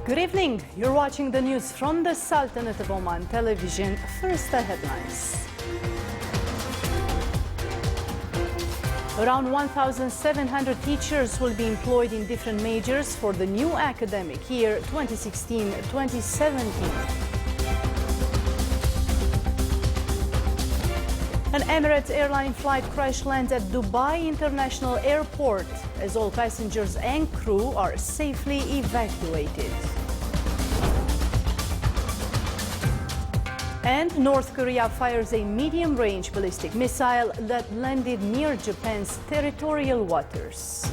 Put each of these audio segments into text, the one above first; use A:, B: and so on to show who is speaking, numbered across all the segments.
A: Good evening. You're watching the news from the Sultanate of Oman television. First, the headlines. Around 1,700 teachers will be employed in different majors for the new academic year 2016-2017. An Emirates airline flight crash lands at Dubai International Airport as all passengers and crew are safely evacuated. And North Korea fires a medium-range ballistic missile that landed near Japan's territorial waters.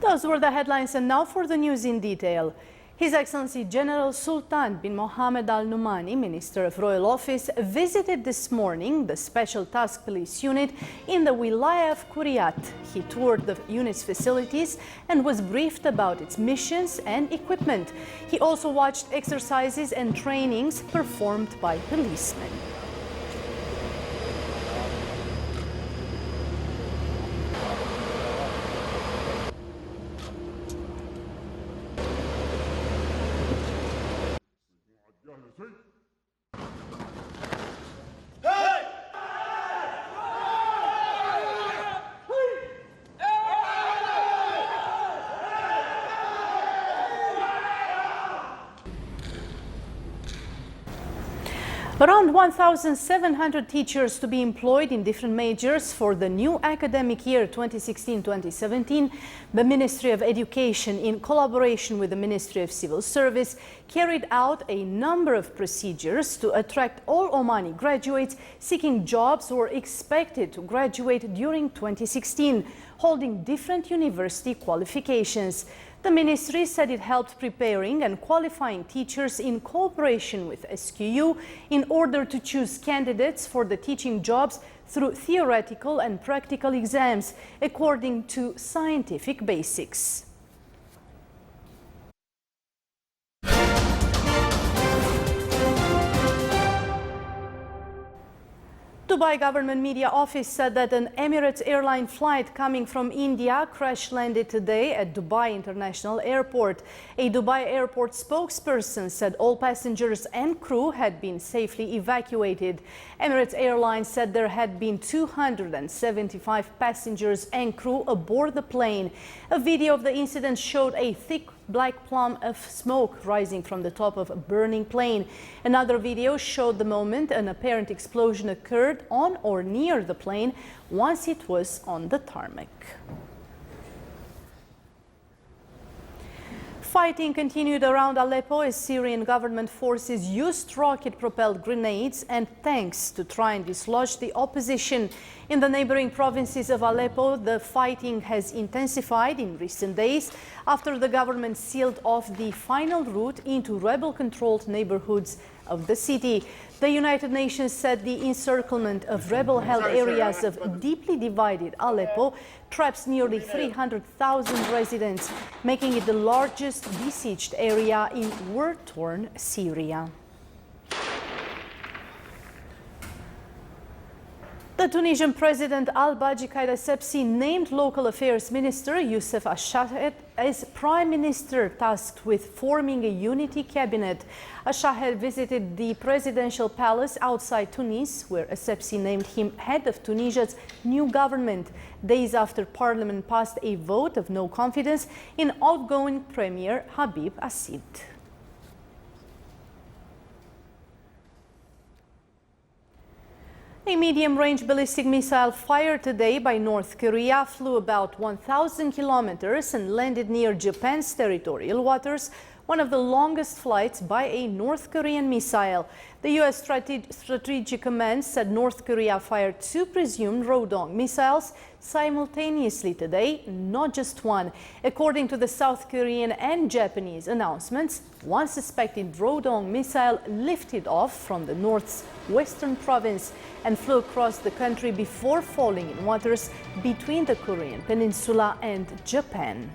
A: Those were the headlines, and now for the news in detail. His Excellency General Sultan bin Mohammed Al Numani, Minister of Royal Office, visited this morning the Special Task Police Unit in the Wilaya of Kuryat. He toured the unit's facilities and was briefed about its missions and equipment. He also watched exercises and trainings performed by policemen. Around 1,700 teachers to be employed in different majors for the new academic year 2016-2017. The Ministry of Education, in collaboration with the Ministry of Civil Service, carried out a number of procedures to attract all Omani graduates seeking jobs or expected to graduate during 2016, holding different university qualifications. The ministry said it helped preparing and qualifying teachers in cooperation with SQU in order to choose candidates for the teaching jobs through theoretical and practical exams according to scientific basics. Dubai Government Media Office said that an Emirates airline flight coming from India crash-landed today at Dubai International Airport. A Dubai airport spokesperson said all passengers and crew had been safely evacuated. Emirates Airlines said there had been 275 passengers and crew aboard the plane. A video of the incident showed a thick black plume of smoke rising from the top of a burning plane. Another video showed the moment an apparent explosion occurred on or near the plane once it was on the tarmac. Fighting continued around Aleppo as Syrian government forces used rocket-propelled grenades and tanks to try and dislodge the opposition. In the neighboring provinces of Aleppo, the fighting has intensified in recent days after the government sealed off the final route into rebel-controlled neighborhoods of the city. The United Nations said the encirclement of rebel-held areas of deeply divided Aleppo traps nearly 300,000 residents, making it the largest besieged area in war-torn Syria. The Tunisian President Al-Baji Essebsi named Local Affairs Minister Youssef Achahed as Prime Minister tasked with forming a unity cabinet. Achahed visited the presidential palace outside Tunis, where Essebsi named him head of Tunisia's new government, days after Parliament passed a vote of no confidence in outgoing Premier Habib Assid. A medium-range ballistic missile fired today by North Korea flew about 1,000 kilometers and landed near Japan's territorial waters, one of the longest flights by a North Korean missile. The U.S. Strategic Command said North Korea fired 2 presumed Rodong missiles simultaneously today, not just one. According to the South Korean and Japanese announcements, one suspected Rodong missile lifted off from the North's western province and flew across the country before falling in waters between the Korean peninsula and Japan.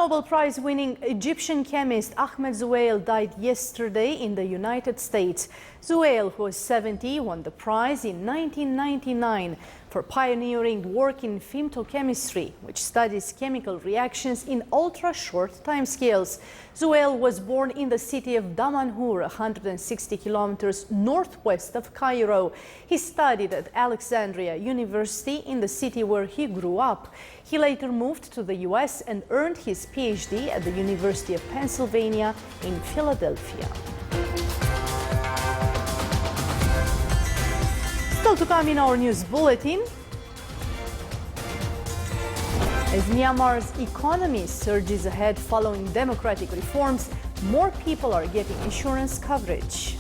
A: Nobel Prize-winning Egyptian chemist Ahmed Zewail died yesterday in the United States. Zewail, who was 70, won the prize in 1999 for pioneering work in femtochemistry, which studies chemical reactions in ultra-short timescales. Zewail was born in the city of Damanhur, 160 kilometers northwest of Cairo. He studied at Alexandria University in the city where he grew up. He later moved to the US and earned his PhD at the University of Pennsylvania in Philadelphia. Still to come in our news bulletin. As Myanmar's economy surges ahead following democratic reforms, more people are getting insurance coverage.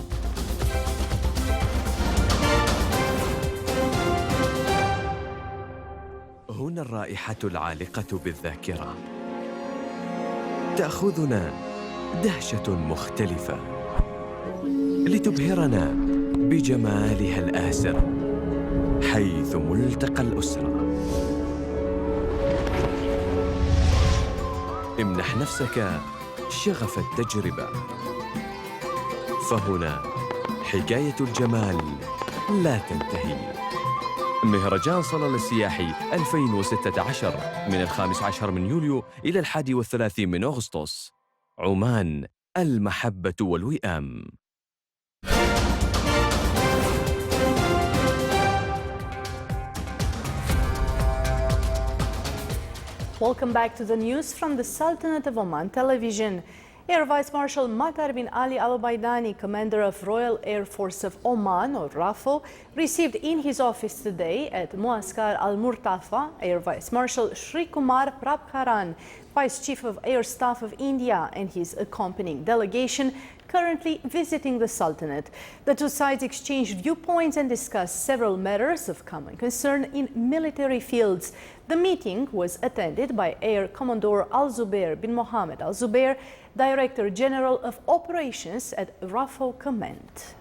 B: هنا الرائحة العالقة بالذاكرة تأخذنا دهشة مختلفة لتبهرنا بجمالها الآسر حيث ملتقى الأسرة. امنح نفسك شغف التجربة، فهنا حكاية الجمال لا تنتهي. مهرجان صلالة السياحي 2016 من 15 من يوليو إلى 31 من أغسطس. عمان، المحبة والوئام.
A: Welcome back to the news from the Sultanate of Oman television. Air Vice Marshal Matar bin Ali Al Baidani, commander of Royal Air Force of Oman, or RAFO, received in his office today at Muaskar Al Murtafa Air Vice Marshal Shri Kumar Prabhakaran, Vice Chief of Air Staff of India, and his accompanying delegation currently visiting the Sultanate. The two sides exchanged viewpoints and discussed several matters of common concern in military fields. The meeting was attended by Air Commodore Al Zubair bin Mohammed Al Zubair, Director General of Operations at RAFO Command.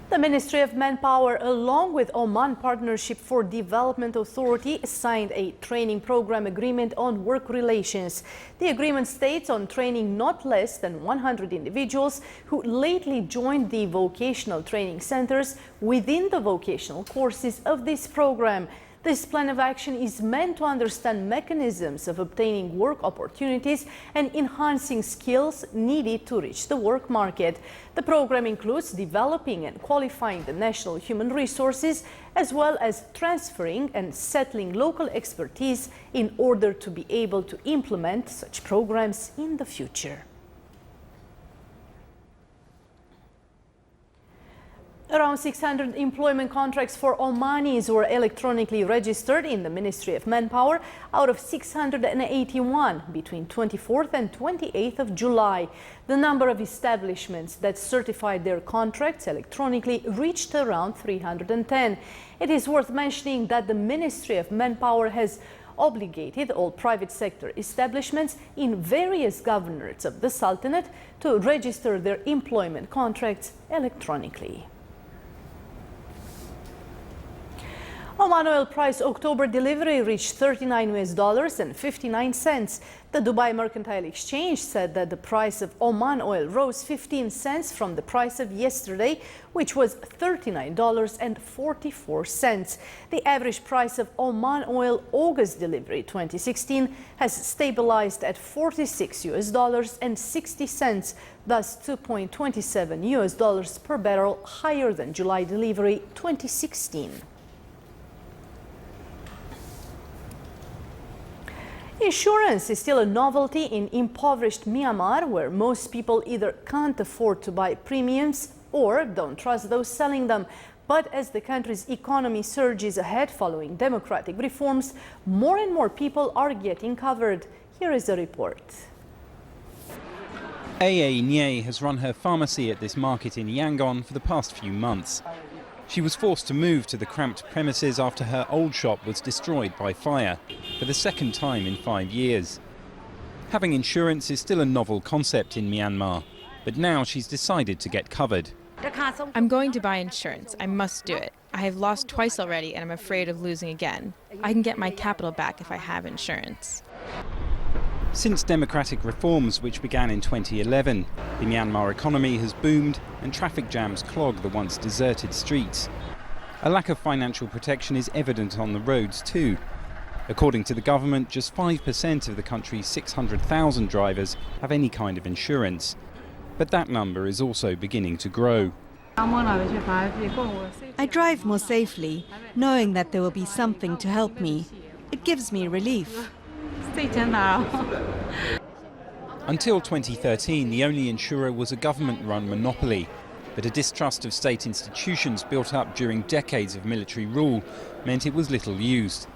A: The Ministry of Manpower, along with Oman Partnership for Development Authority, signed a training program agreement on work relations. The agreement states on training not less than 100 individuals who lately joined the vocational training centers within the vocational courses of this program. This plan of action is meant to understand mechanisms of obtaining work opportunities and enhancing skills needed to reach the work market. The program includes developing and qualifying the national human resources, as well as transferring and settling local expertise in order to be able to implement such programs in the future. Around 600 employment contracts for Omanis were electronically registered in the Ministry of Manpower out of 681 between 24th and 28th of July. The number of establishments that certified their contracts electronically reached around 310. It is worth mentioning that the Ministry of Manpower has obligated all private sector establishments in various governorates of the Sultanate to register their employment contracts electronically. Oman oil price October delivery reached $39.59. The Dubai Mercantile Exchange said that the price of Oman oil rose 15 cents from the price of yesterday, which was $39.44. The average price of Oman oil August delivery 2016 has stabilized at $46.60, thus $2.27 per barrel higher than July delivery 2016. Insurance is still a novelty in impoverished Myanmar, where most people either can't afford to buy premiums or don't trust those selling them. But as the country's economy surges ahead following democratic reforms, more and more people are getting covered. Here is a report.
C: A.A. Nye has run her pharmacy at this market in Yangon for the past few months. She was forced to move to the cramped premises after her old shop was destroyed by fire for the second time in 5 years. Having insurance is still a novel concept in Myanmar, but now she's decided to get covered.
D: I'm going to buy insurance. I must do it. I have lost twice already and I'm afraid of losing again. I can get my capital back if I have insurance.
C: Since democratic reforms, which began in 2011, the Myanmar economy has boomed and traffic jams clog the once deserted streets. A lack of financial protection is evident on the roads too. According to the government, just 5% of the country's 600,000 drivers have any kind of insurance. But that number is also beginning to grow.
E: I drive more safely, knowing that there will be something to help me. It gives me relief.
C: Until 2013, the only insurer was a government-run monopoly. But a distrust of state institutions built up during decades of military rule meant it was little used.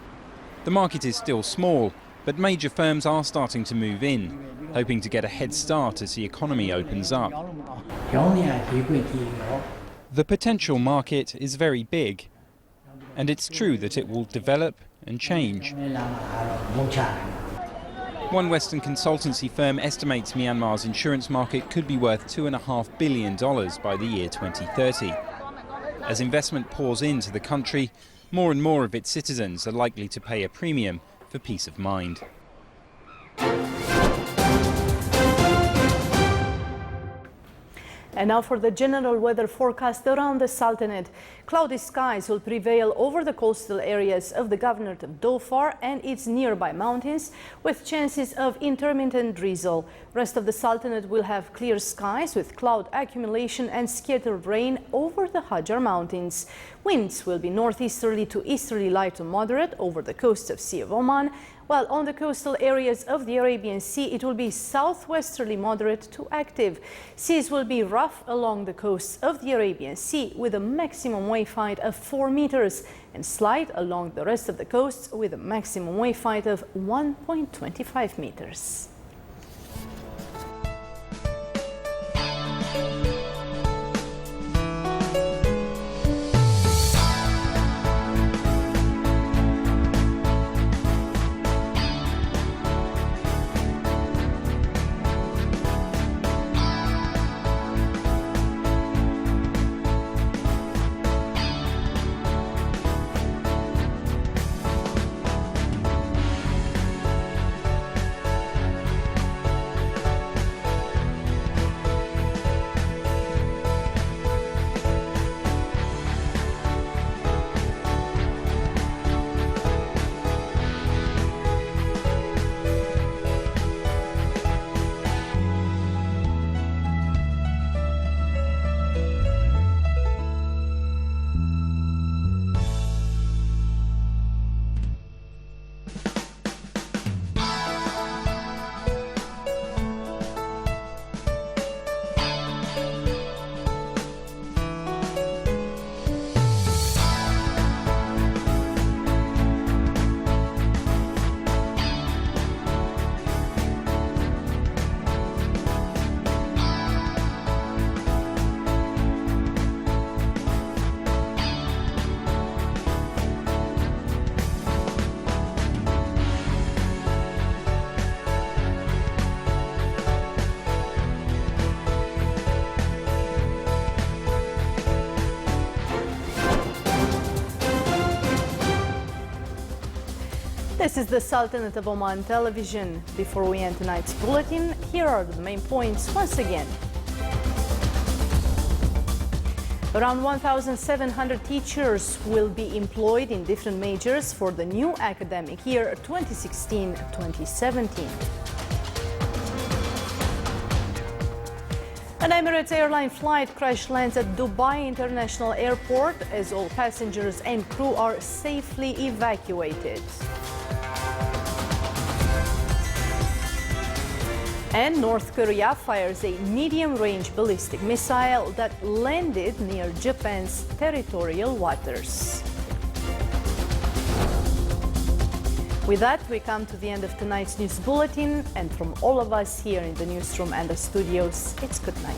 C: The market is still small, but major firms are starting to move in, hoping to get a head start as the economy opens up. The potential market is very big, and it's true that it will develop and change. One Western consultancy firm estimates Myanmar's insurance market could be worth $2.5 billion by the year 2030. As investment pours into the country, more and more of its citizens are likely to pay a premium for peace of mind.
A: And now for the general weather forecast around the Sultanate. Cloudy skies will prevail over the coastal areas of the Governorate of Dhofar and its nearby mountains, with chances of intermittent drizzle. Rest of the Sultanate will have clear skies with cloud accumulation and scattered rain over the Hajar Mountains. Winds will be northeasterly to easterly light to moderate over the coast of Sea of Oman, while on the coastal areas of the Arabian Sea it will be southwesterly moderate to active. Seas will be rough along the coasts of the Arabian Sea with a maximum wave height of 4 meters and slight along the rest of the coasts with a maximum wave height of 1.25 meters. This is the Sultanate of Oman television. Before we end tonight's bulletin, here are the main points once again. Around 1,700 teachers will be employed in different majors for the new academic year 2016-2017. An Emirates airline flight crash lands at Dubai International Airport as all passengers and crew are safely evacuated. And North Korea fires a medium-range ballistic missile that landed near Japan's territorial waters. With that, we come to the end of tonight's news bulletin, and from all of us here in the newsroom and the studios, it's good night.